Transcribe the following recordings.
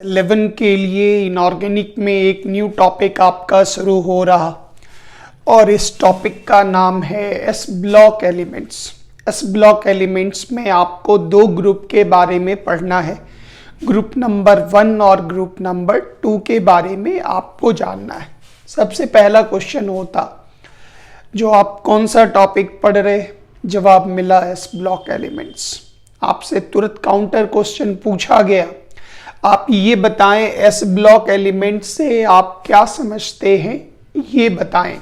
11 के लिए इनऑर्गेनिक में एक न्यू टॉपिक आपका शुरू हो रहा और इस टॉपिक का नाम है S block elements. S block elements में आपको दो ग्रुप के बारे में पढ़ना है, ग्रुप नंबर 1 और ग्रुप नंबर 2 के बारे में आपको जानना है। सबसे पहला क्वेश्चन होता जो आप कौन सा टॉपिक पढ़ रहे, जवाब मिला एस ब्लॉक एलिमेंट्स। आपसे तुरंत काउंटर क्वेश्चन पूछा गया, आप ये बताएं एस ब्लॉक एलिमेंट से आप क्या समझते हैं, ये बताएं।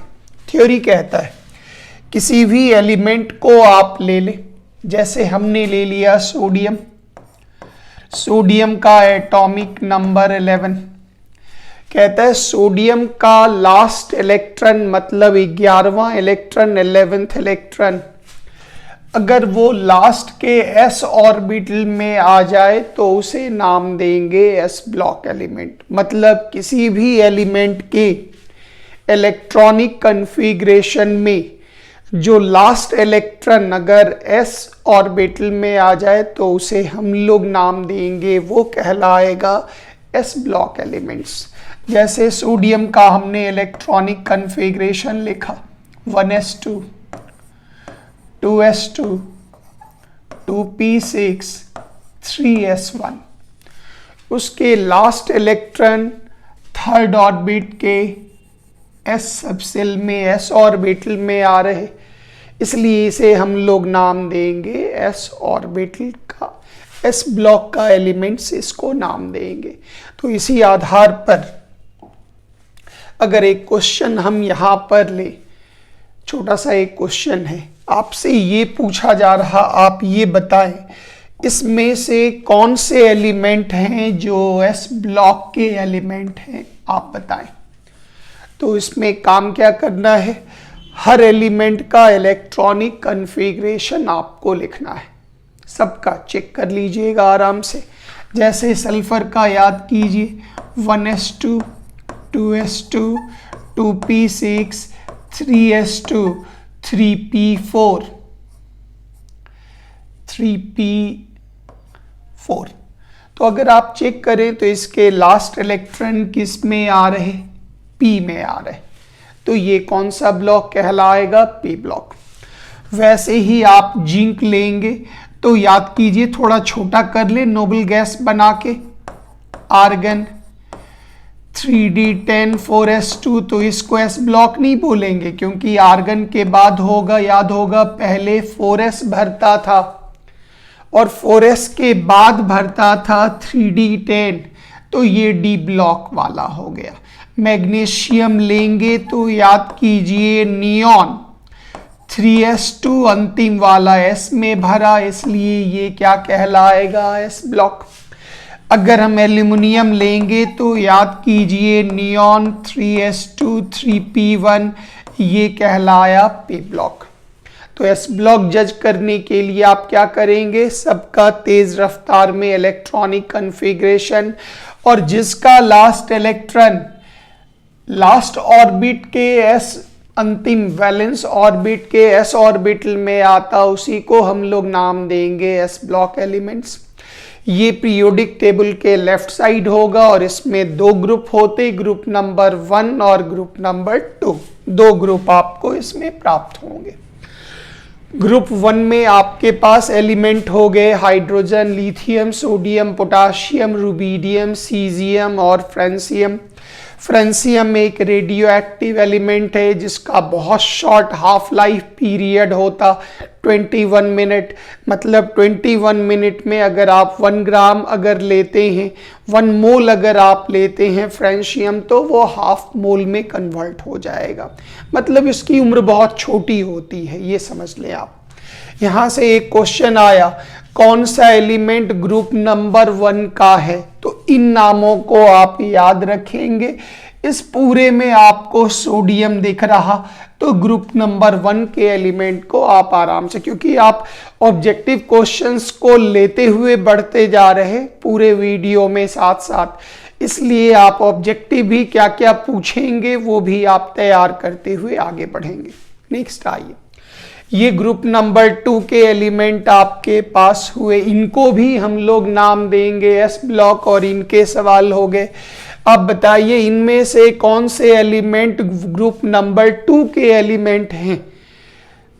थ्योरी कहता है किसी भी एलिमेंट को आप ले लें, जैसे हमने ले लिया सोडियम। सोडियम का एटॉमिक नंबर 11 कहता है सोडियम का लास्ट इलेक्ट्रॉन मतलब 11वां इलेक्ट्रॉन, 11th इलेक्ट्रॉन, अगर वो लास्ट के s ऑर्बिटल में आ जाए तो उसे नाम देंगे s ब्लॉक एलिमेंट। मतलब किसी भी एलिमेंट के इलेक्ट्रॉनिक कॉन्फ़िगरेशन में जो लास्ट इलेक्ट्रॉन अगर s ऑर्बिटल में आ जाए तो उसे हम लोग नाम देंगे, वो कहलाएगा s ब्लॉक एलिमेंट्स। जैसे सोडियम का हमने इलेक्ट्रॉनिक कॉन्फ़िगरेशन लिखा 1s2 2s2 2p6 3s1, उसके लास्ट इलेक्ट्रॉन थर्ड ऑर्बिट के s सबसेल में s ऑर्बिटल में आ रहे, इसलिए इसे हम लोग नाम देंगे s ऑर्बिटल का, s ब्लॉक का एलिमेंट्स इसको नाम देंगे। तो इसी आधार पर अगर एक क्वेश्चन हम यहाँ पर ले, छोटा सा एक क्वेश्चन है, आपसे ये पूछा जा रहा आप ये बताएं इसमें से कौन से एलिमेंट हैं जो एस ब्लॉक के एलिमेंट हैं, आप बताएं। तो इसमें काम क्या करना है, हर एलिमेंट का इलेक्ट्रॉनिक कॉन्फ़िगरेशन आपको लिखना है, सबका चेक कर लीजिएगा आराम से। जैसे सल्फर का याद कीजिए 1s2 2s2 2p6 3s2 3p4 3p4। तो अगर आप चेक करें तो इसके लास्ट इलेक्ट्रॉन किस में आ रहे, p में आ रहे, तो ये कौन सा ब्लॉक कहलाएगा, p ब्लॉक। वैसे ही आप जिंक लेंगे तो याद कीजिए, थोड़ा छोटा कर ले, नोबल गैस बना के आर्गन 3d10 4s2, तो इसको s ब्लॉक नहीं बोलेंगे क्योंकि आर्गन के बाद होगा, याद होगा पहले 4s भरता था और 4s के बाद भरता था 3d10, तो ये d ब्लॉक वाला हो गया। मैग्नीशियम लेंगे तो याद कीजिए नियॉन 3s2 अंतिम वाला s में भरा, इसलिए ये क्या कहलाएगा, s ब्लॉक। अगर हम एल्यूमिनियम लेंगे तो याद कीजिए नियॉन 3s2 3p1, ये कहलाया p ब्लॉक। तो s ब्लॉक जज करने के लिए आप क्या करेंगे, सबका तेज रफ्तार में इलेक्ट्रॉनिक कॉन्फ़िगरेशन और जिसका लास्ट इलेक्ट्रॉन लास्ट ऑर्बिट के s अंतिम वैलेंस ऑर्बिट के s ऑर्बिटल में आता, उसी को हम लोग नाम देंगे s ब्लॉक एलिमेंट्स। ये पीरियोडिक टेबल के लेफ्ट साइड होगा और इसमें दो ग्रुप होते, ग्रुप नंबर 1 और ग्रुप नंबर 2, दो ग्रुप आपको इसमें प्राप्त होंगे। ग्रुप 1 में आपके पास एलिमेंट हो गए hydrogen, lithium, sodium, potassium, rubidium, caesium और फ्रांसियम। फ्रांसियम एक रेडियो एक्टिव एलिमेंट है जिसका बहुत शॉर्ट हाफ लाइफ पीरियड होता 21 मिनट। मतलब 21 मिनट में अगर आप 1 ग्राम अगर लेते हैं, 1 मोल अगर आप लेते हैं फ्रांसियम, तो वो हाफ मोल में कन्वर्ट हो जाएगा। मतलब इसकी उम्र बहुत छोटी होती है, ये समझ लें आप। यहाँ से एक क्वेश्चन आया, कौन सा एलिमेंट ग्रुप नंबर 1 का है, तो इन नामों को आप याद रखेंगे। इस पूरे में आपको सोडियम दिख रहा, तो ग्रुप नंबर 1 के एलिमेंट को आप आराम से, क्योंकि आप ऑब्जेक्टिव क्वेश्चंस को लेते हुए बढ़ते जा रहे पूरे वीडियो में साथ साथ, इसलिए आप ऑब्जेक्टिव भी क्या क्या पूछेंगे वो भी आप तैयार करते हुए आगे बढ़ेंगे। नेक्स्ट आइए, ये ग्रुप नंबर 2 के एलिमेंट आपके पास हुए, इनको भी हम लोग नाम देंगे एस ब्लॉक और इनके सवाल हो गए। अब बताइए इनमें से कौन से एलिमेंट ग्रुप नंबर 2 के एलिमेंट हैं।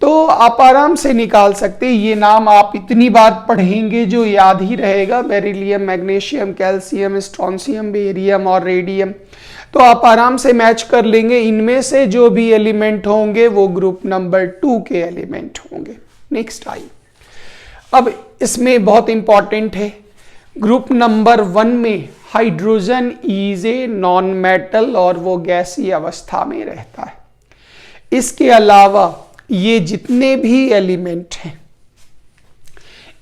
तो आप आराम से निकाल सकते हैं, ये नाम आप इतनी बार पढ़ेंगे जो याद ही रहेगा, beryllium, magnesium, calcium, strontium, barium और रेडियम। तो आप आराम से मैच कर लेंगे, इनमें से जो भी एलिमेंट होंगे वो ग्रुप नंबर 2 के एलिमेंट होंगे। नेक्स्ट आइए, अब इसमें बहुत इंपॉर्टेंट है, ग्रुप नंबर 1 में hydrogen is a non metal और वो गैसीय अवस्था में रहता है। इसके अलावा ये जितने भी एलिमेंट हैं,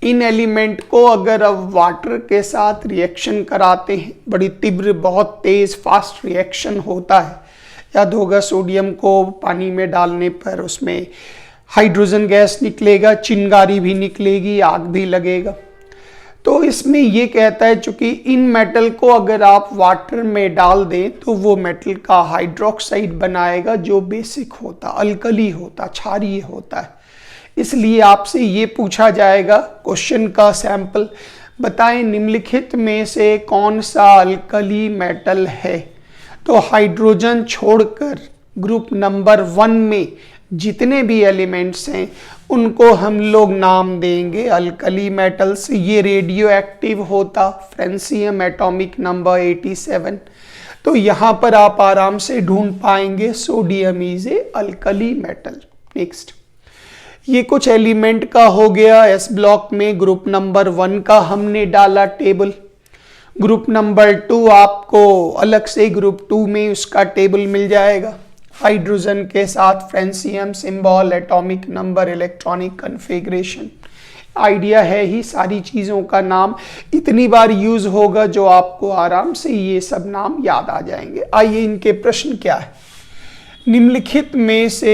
इन एलिमेंट को अगर अब वाटर के साथ रिएक्शन कराते हैं, बड़ी तीव्र, बहुत तेज, फास्ट रिएक्शन होता है। याद होगा सोडियम को पानी में डालने पर उसमें हाइड्रोजन गैस निकलेगा, चिंगारी भी निकलेगी, आग भी लगेगा। तो इसमें ये कहता है चूंकि इन मेटल को अगर आप वाटर में डाल दें तो वो मेटल का हाइड्रोक्साइड बनाएगा जो बेसिक होता, अल्कली होता, क्षारीय होता है। इसलिए आपसे ये पूछा जाएगा क्वेश्चन का सैंपल, बताएं निम्नलिखित में से कौन सा अल्कली मेटल है। तो हाइड्रोजन छोड़कर ग्रुप नंबर 1 में जितने भी एलिमेंट्स हैं उनको हम लोग नाम देंगे अल्कली मेटल्स। ये रेडियो एक्टिव होता, फ्रेंसियम एटॉमिक नंबर 87। तो यहाँ पर आप आराम से ढूंढ पाएंगे sodium is a alkali metal. Next, ये कुछ एलिमेंट का हो गया एस ब्लॉक में। ग्रुप नंबर 1 का हमने डाला टेबल, ग्रुप नंबर 2 आपको अलग से ग्रुप 2 में उसका टेबल मिल जाएगा। हाइड्रोजन के साथ francium symbol, atomic number, electronic configuration, idea है ही, सारी चीज़ों का नाम इतनी बार यूज होगा जो आपको आराम से ये सब नाम याद आ जाएंगे। आइए इनके प्रश्न क्या है। निम्नलिखित में से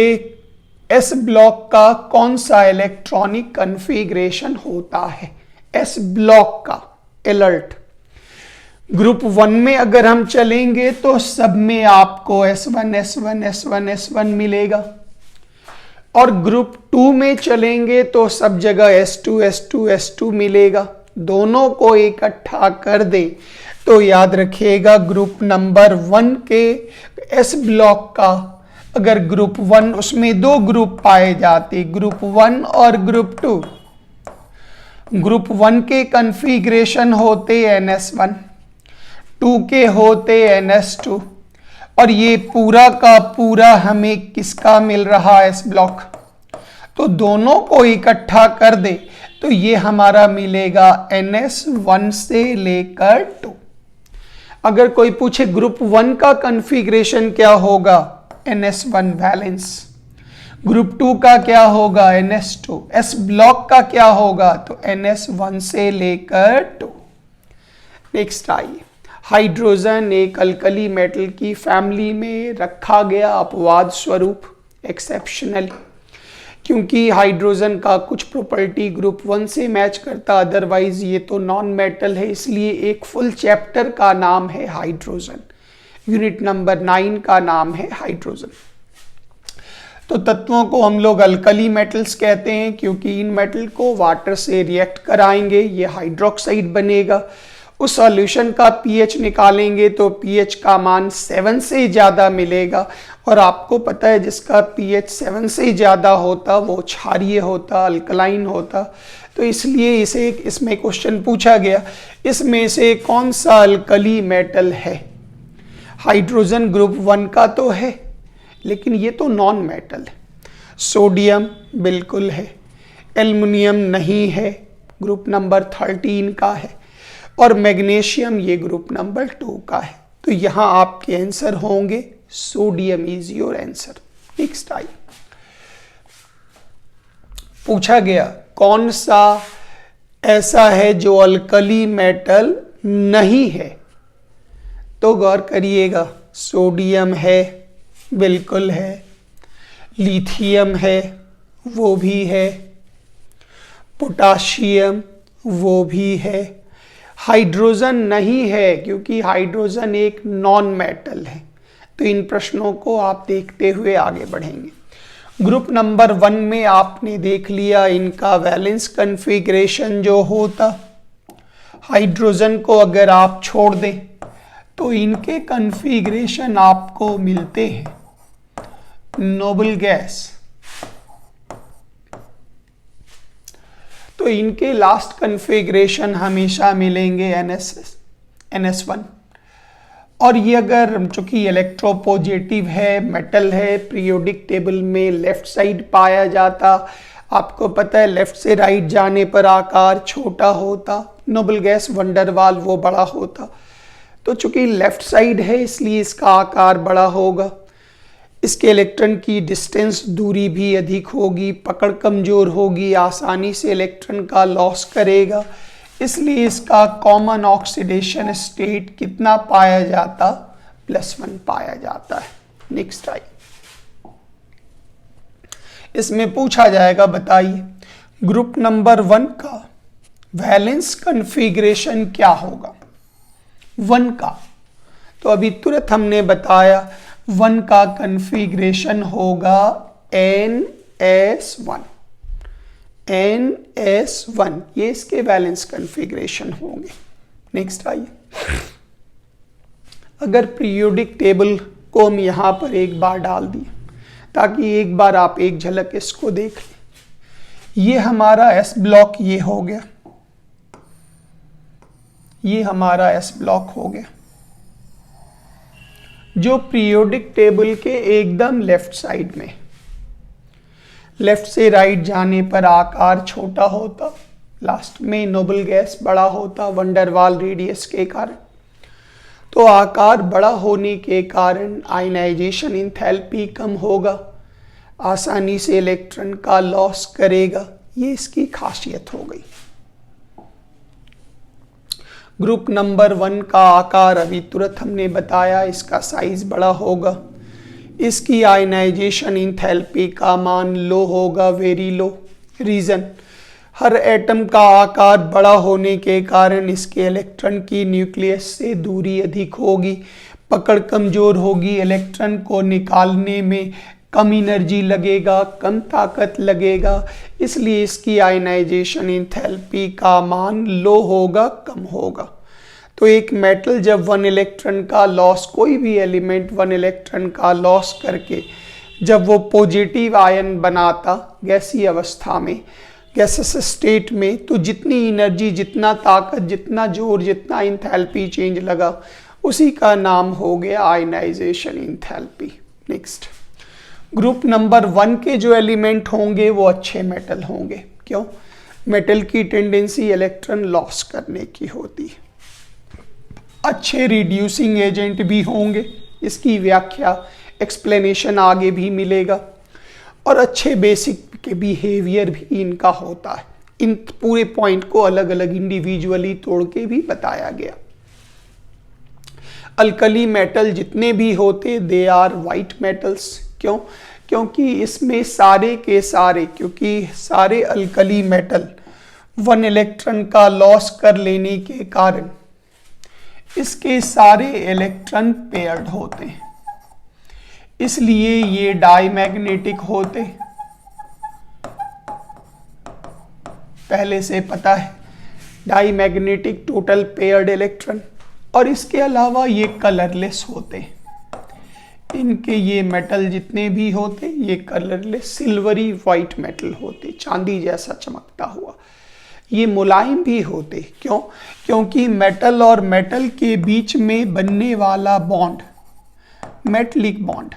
एस ब्लॉक का कौन सा इलेक्ट्रॉनिक कन्फिग्रेशन होता है? एस ब्लॉक का अलर्ट ग्रुप 1 में अगर हम चलेंगे तो सब में आपको S1 S1 S1 S1 मिलेगा, और ग्रुप 2 में चलेंगे तो सब जगह S2 S2 S2 मिलेगा। दोनों को इकट्ठा कर दे तो याद रखिएगा ग्रुप नंबर 1 के एस ब्लॉक का अगर ग्रुप 1, उसमें 2 ग्रुप पाए जाते, ग्रुप 1 और ग्रुप 2। ग्रुप 1 के कन्फिग्रेशन होते NS1, 2 के होते NS2, और ये पूरा का पूरा हमें किसका मिल रहा है? S block. तो दोनों को इकट्ठा कर दे तो ये हमारा मिलेगा NS1 से लेकर 2। अगर कोई पूछे ग्रुप 1 का कन्फिग्रेशन क्या होगा? NS1 valence. ग्रुप 2 का क्या होगा? NS2। एस ब्लॉक का क्या होगा? तो NS1 से लेकर 2। नेक्स्ट आइए, हाइड्रोजन एक अल्कली मेटल की फैमिली में रखा गया अपवाद स्वरूप, एक्सेप्शनल, क्योंकि हाइड्रोजन का कुछ प्रॉपर्टी ग्रुप 1 से मैच करता, अदरवाइज ये तो नॉन मेटल है। इसलिए एक फुल चैप्टर का नाम है हाइड्रोजन, यूनिट नंबर 9 का नाम है हाइड्रोजन। तो तत्वों को हम लोग अल्कली मेटल्स कहते हैं क्योंकि इन मेटल को वाटर से रिएक्ट कराएंगे, ये हाइड्रोक्साइड बनेगा। उस सॉल्यूशन का पीएच निकालेंगे तो पीएच का मान 7 से ज़्यादा मिलेगा, और आपको पता है जिसका पीएच 7 से ज़्यादा होता वो क्षारीय होता, अल्कलाइन होता। तो इसलिए इसे इसमें क्वेश्चन पूछा गया, इसमें से कौन सा अल्कली मेटल है? हाइड्रोजन ग्रुप 1 का तो है, लेकिन ये तो नॉन मेटल है। सोडियम बिल्कुल है, एल्युमिनियम नहीं है, ग्रुप नंबर 13 का है, और मैग्नीशियम ये ग्रुप नंबर 2 का है। तो यहां आपके आंसर होंगे sodium is your answer. Next I, पूछा गया कौन सा ऐसा है जो अल्कली मेटल नहीं है? तो गौर करिएगा, सोडियम है, बिल्कुल है, लिथियम है, वो भी है, पोटाशियम वो भी है। हाइड्रोजन नहीं है क्योंकि हाइड्रोजन एक नॉन मेटल है। तो इन प्रश्नों को आप देखते हुए आगे बढ़ेंगे। ग्रुप नंबर 1 में आपने देख लिया इनका वैलेंस कन्फिग्रेशन जो होता, हाइड्रोजन को अगर आप छोड़ दें तो इनके कन्फिग्रेशन आपको मिलते हैं नोबल गैस। तो इनके लास्ट कन्फिग्रेशन हमेशा मिलेंगे NS1। और ये अगर चूंकि इलेक्ट्रोपॉजिटिव है, मेटल है, पीरियोडिक टेबल में लेफ्ट साइड पाया जाता, आपको पता है लेफ्ट से राइट जाने पर आकार छोटा होता, नोबल गैस वंडरवाल वो बड़ा होता। तो चूंकि लेफ्ट साइड है इसलिए इसका आकार बड़ा होगा, इसके इलेक्ट्रॉन की डिस्टेंस दूरी भी अधिक होगी, पकड़ कमजोर होगी, आसानी से इलेक्ट्रॉन का लॉस करेगा, इसलिए इसका कॉमन ऑक्सीडेशन स्टेट कितना पाया जाता, +1 पाया जाता है। नेक्स्ट आई, इसमें पूछा जाएगा बताइए ग्रुप नंबर 1 का वैलेंस कन्फिग्रेशन क्या होगा 1 का। तो अभी तुरंत हमने बताया 1 का कन्फिग्रेशन होगा NS1। NS1 ये इसके वैलेंस कन्फिग्रेशन होंगे। नेक्स्ट आइए, अगर पीरियोडिक टेबल को हम यहां पर एक बार डाल दिए ताकि एक बार आप एक झलक इसको देख लें। ये हमारा S ब्लॉक ये हो गया, ये हमारा S ब्लॉक हो गया जो पीरियोडिक टेबल के एकदम लेफ्ट साइड में, लेफ्ट से राइट जाने पर आकार छोटा होता, लास्ट में नोबल गैस बड़ा होता वंडरवाल रेडियस के कारण। तो आकार बड़ा होने के कारण आयनाइजेशन एंथैल्पी कम होगा, आसानी से इलेक्ट्रॉन का लॉस करेगा, ये इसकी खासियत हो गई। ग्रुप नंबर 1 का आकार अभी तुरंत हमने बताया, इसका साइज बड़ा होगा, इसकी आयनाइजेशन एंथैल्पी का मान लो होगा, वेरी लो। रीजन, हर एटम का आकार बड़ा होने के कारण इसके इलेक्ट्रॉन की न्यूक्लियस से दूरी अधिक होगी, पकड़ कमजोर होगी, इलेक्ट्रॉन को निकालने में कम एनर्जी लगेगा, कम ताकत लगेगा, इसलिए इसकी आयनाइजेशन एंथैल्पी का मान लो होगा, कम होगा। तो एक मेटल जब 1 इलेक्ट्रॉन का लॉस, कोई भी एलिमेंट 1 इलेक्ट्रॉन का लॉस करके जब वो पॉजिटिव आयन बनाता गैसीय अवस्था में, गैसेस स्टेट में, तो जितनी एनर्जी, जितना ताकत, जितना जोर, जितना एंथैल्पी चेंज लगा, उसी का नाम हो गया ionization enthalpy. Next, group number 1 के जो एलिमेंट होंगे वो अच्छे मेटल होंगे। क्यों? मेटल की टेंडेंसी इलेक्ट्रॉन लॉस करने की होती है। अच्छे रिड्यूसिंग एजेंट भी होंगे, इसकी व्याख्या, एक्सप्लेनेशन आगे भी मिलेगा, और अच्छे बेसिक के बिहेवियर भी इनका होता है। इन पूरे पॉइंट को अलग अलग इंडिविजुअली तोड़ के भी बताया गया। अल्कली मेटल जितने भी होते दे आर वाइट मेटल्स। क्यों? क्योंकि इसमें सारे के सारे, क्योंकि सारे अल्कली मेटल 1 इलेक्ट्रॉन का लॉस कर लेने के कारण इसके सारे इलेक्ट्रॉन पेयर्ड होते हैं, इसलिए ये डाईमैग्नेटिक होते, पहले से पता है, डाईमैग्नेटिक टोटल पेयर्ड इलेक्ट्रॉन। और इसके अलावा ये कलरलेस होते, इनके ये मेटल जितने भी होते ये कलरलेस सिल्वरी वाइट मेटल होते, चांदी जैसा चमकता हुआ। ये मुलायम भी होते। क्यों? क्योंकि मेटल और मेटल के बीच में बनने वाला bond metallic bond,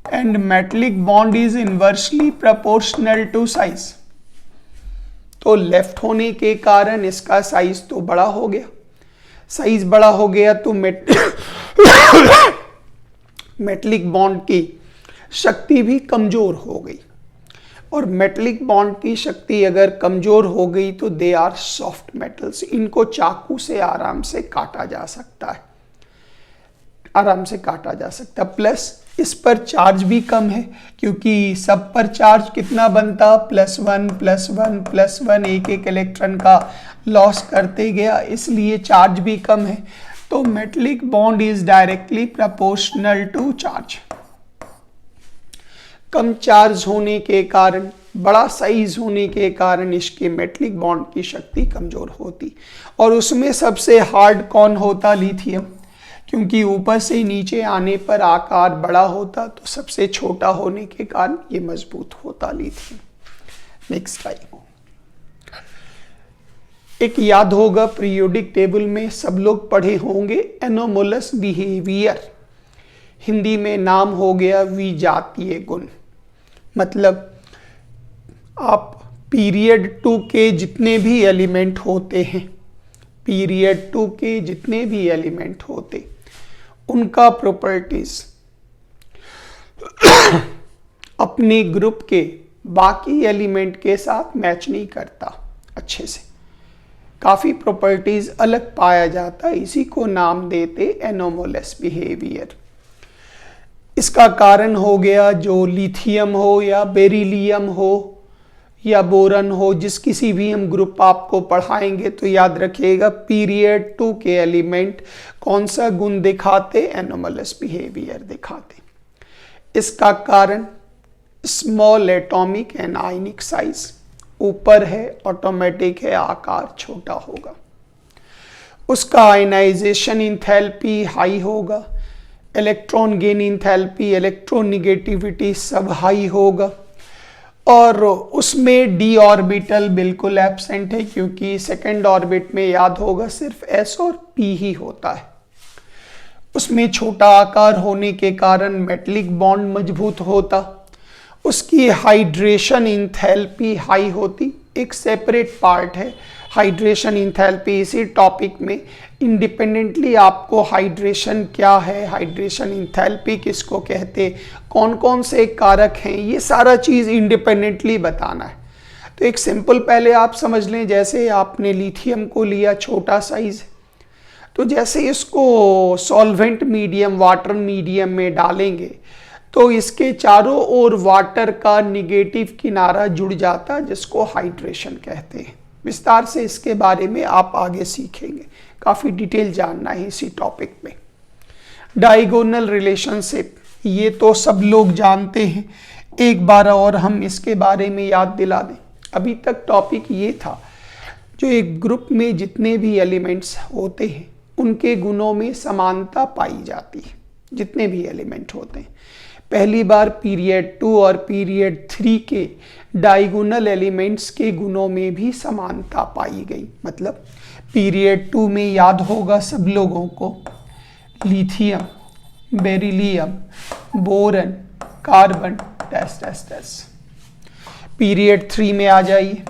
and metallic bond is inversely proportional to size. तो लेफ्ट होने के कारण इसका साइज तो बड़ा हो गया, साइज बड़ा हो गया तो मेटलिक बॉन्ड की शक्ति भी कमजोर हो गई, और मेटलिक बॉन्ड की शक्ति अगर कमजोर हो गई तो दे आर सॉफ्ट मेटल्स। इनको चाकू से आराम से काटा जा सकता है, आराम से काटा जा सकता है। प्लस इस पर चार्ज भी कम है, क्योंकि सब पर चार्ज कितना बनता, +1 +1 +1, एक एक इलेक्ट्रॉन का लॉस करते गया, इसलिए चार्ज भी कम है। तो metallic bond is directly proportional to charge. कम चार्ज होने के कारण, बड़ा साइज होने के कारण इसके मेटलिक बॉन्ड की शक्ति कमजोर होती। और उसमें सबसे हार्ड कौन होता? लिथियम, क्योंकि ऊपर से नीचे आने पर आकार बड़ा होता, तो सबसे छोटा होने के कारण ये मजबूत होता लिथियम। Next slide. एक याद होगा, पीरियोडिक टेबल में सब लोग पढ़े होंगे एनोमोलस बिहेवियर, हिंदी में नाम हो गया विजातीय गुण। मतलब आप पीरियड 2 के जितने भी एलिमेंट होते हैं, पीरियड 2 के जितने भी एलिमेंट होते, उनका प्रॉपर्टीज अपने ग्रुप के बाकी एलिमेंट के साथ मैच नहीं करता अच्छे से, काफी प्रॉपर्टीज अलग पाया जाता है, इसी को नाम देते एनोमोलस बिहेवियर। इसका कारण हो गया जो लिथियम हो या बेरिलियम हो या बोरन हो, जिस किसी भी हम ग्रुप आपको पढ़ाएंगे तो याद रखिएगा पीरियड 2 के एलिमेंट कौन सा गुण दिखाते? एनोमोलस बिहेवियर दिखाते। इसका कारण small atomic and ionic size, ऊपर है ऑटोमेटिक है, आकार छोटा होगा। उसका आयनाइजेशन इंथैल्पी हाई होगा, इलेक्ट्रॉन गेन इंथैल्पी, इलेक्ट्रोनिगेटिविटी सब हाई होगा। और उसमें डी ऑर्बिटल बिल्कुल एब्सेंट है, क्योंकि सेकंड ऑर्बिट में याद होगा सिर्फ एस और पी ही होता है। उसमें छोटा आकार होने के कारण मेटलिक बॉन्ड मजबूत होता। उसकी हाइड्रेशन इंथैल्पी हाई होती, एक सेपरेट पार्ट है हाइड्रेशन इंथैल्पी इसी टॉपिक में। इंडिपेंडेंटली आपको हाइड्रेशन क्या है, हाइड्रेशन इंथैल्पी किसको कहते, कौन कौन से कारक हैं, ये सारा चीज़ इंडिपेंडेंटली बताना है। तो एक सिंपल पहले आप समझ लें, जैसे आपने लिथियम को लिया छोटा साइज, तो जैसे इसको सॉल्वेंट मीडियम वाटर मीडियम में डालेंगे तो इसके चारों ओर वाटर का निगेटिव किनारा जुड़ जाता, जिसको हाइड्रेशन कहते हैं। विस्तार से इसके बारे में आप आगे सीखेंगे, काफ़ी डिटेल जानना है इसी टॉपिक में। डायगोनल रिलेशनशिप ये तो सब लोग जानते हैं, एक बार और हम इसके बारे में याद दिला दें। अभी तक टॉपिक ये था जो एक ग्रुप में जितने भी एलिमेंट्स होते हैं उनके गुणों में समानता पाई जाती है, जितने भी एलिमेंट होते हैं। पहली बार पीरियड 2 और पीरियड 3 के डायगोनल एलिमेंट्स के गुणों में भी समानता पाई गई। मतलब पीरियड 2 में याद होगा सब लोगों को lithium, beryllium, boron, carbon dash dash dash. Period 3 में आ जाइए,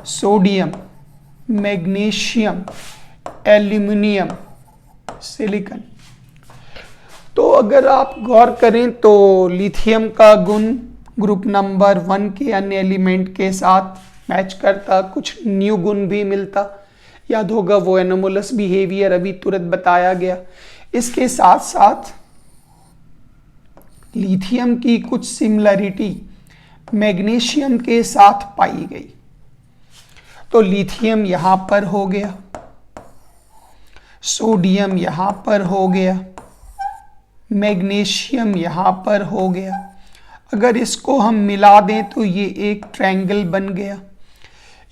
सोडियम, मैग्नीशियम, एल्यूमिनियम, सिलिकॉन। तो अगर आप गौर करें तो लिथियम का गुण ग्रुप नंबर 1 के अन्य एलिमेंट के साथ मैच करता, कुछ न्यू गुण भी मिलता, याद होगा वो एनोमोलस बिहेवियर अभी तुरंत बताया गया। इसके साथ साथ लिथियम की कुछ सिमिलरिटी मैग्नीशियम के साथ पाई गई। तो लिथियम यहां पर हो गया, सोडियम यहां पर हो गया, मैग्नीशियम यहां पर हो गया। अगर इसको हम मिला दें तो ये एक ट्रायंगल बन गया।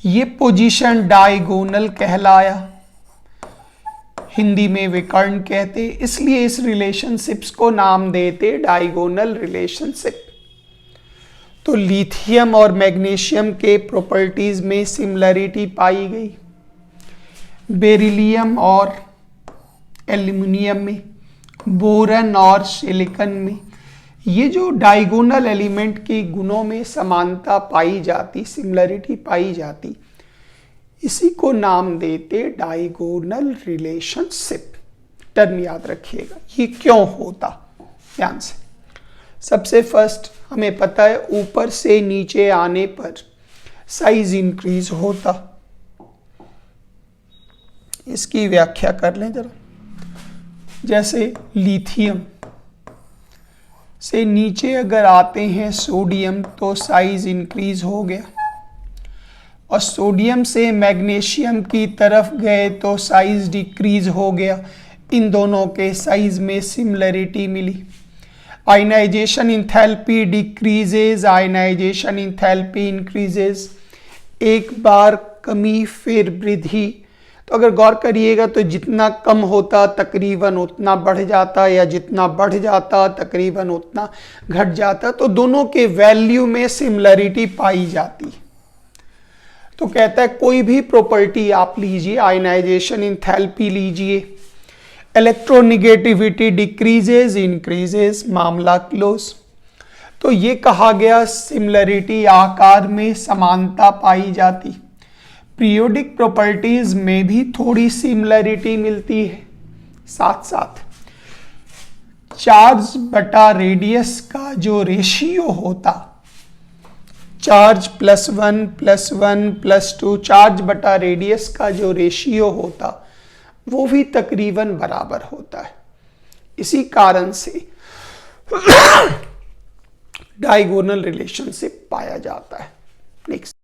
ये पोजीशन डायगोनल कहलाया, हिंदी में विकर्ण कहते, इसलिए इस रिलेशनशिप्स को नाम देते डायगोनल रिलेशनशिप। तो लिथियम और मैग्नीशियम के प्रॉपर्टीज में सिमिलरिटी पाई गई, बेरिलियम और एल्यूमिनियम में, बोरन और सिलिकॉन में। ये जो डायगोनल एलिमेंट के गुणों में समानता पाई जाती, सिमिलरिटी पाई जाती, इसी को नाम देते डायगोनल रिलेशनशिप। टर्म याद रखिएगा, ये क्यों होता, ध्यान से। सबसे फर्स्ट हमें पता है ऊपर से नीचे आने पर साइज इंक्रीज होता। इसकी व्याख्या कर लें जरा। जैसे लिथियम से नीचे अगर आते हैं सोडियम तो साइज इंक्रीज हो गया, और सोडियम से मैग्नीशियम की तरफ गए तो साइज डिक्रीज हो गया। इन दोनों के साइज में सिमिलरिटी मिली। Ionisation enthalpy decreases, ionisation enthalpy increases, एक बार कमी फिर वृद्धि। तो अगर गौर करिएगा तो जितना कम होता तकरीबन उतना बढ़ जाता, या जितना बढ़ जाता तकरीबन उतना घट जाता, तो दोनों के वैल्यू में सिमिलरिटी पाई जाती। तो कहता है कोई भी प्रॉपर्टी आप लीजिए, आयनाइजेशन इंथैल्पी लीजिए, इलेक्ट्रोनिगेटिविटी डिक्रीजेज इंक्रीजेज, मामला क्लोज। तो ये कहा गया सिमिलरिटी आकार में समानता पाई जाती। पीरियोडिक प्रॉपर्टीज में भी थोड़ी सिमिलरिटी मिलती है। साथ साथ चार्ज बटा रेडियस का जो रेशियो होता, चार्ज +1 +1 +2, चार्ज बटा रेडियस का जो रेशियो होता वो भी तकरीबन बराबर होता है। इसी कारण से डायगोनल रिलेशनशिप पाया जाता है। नेक्स्ट।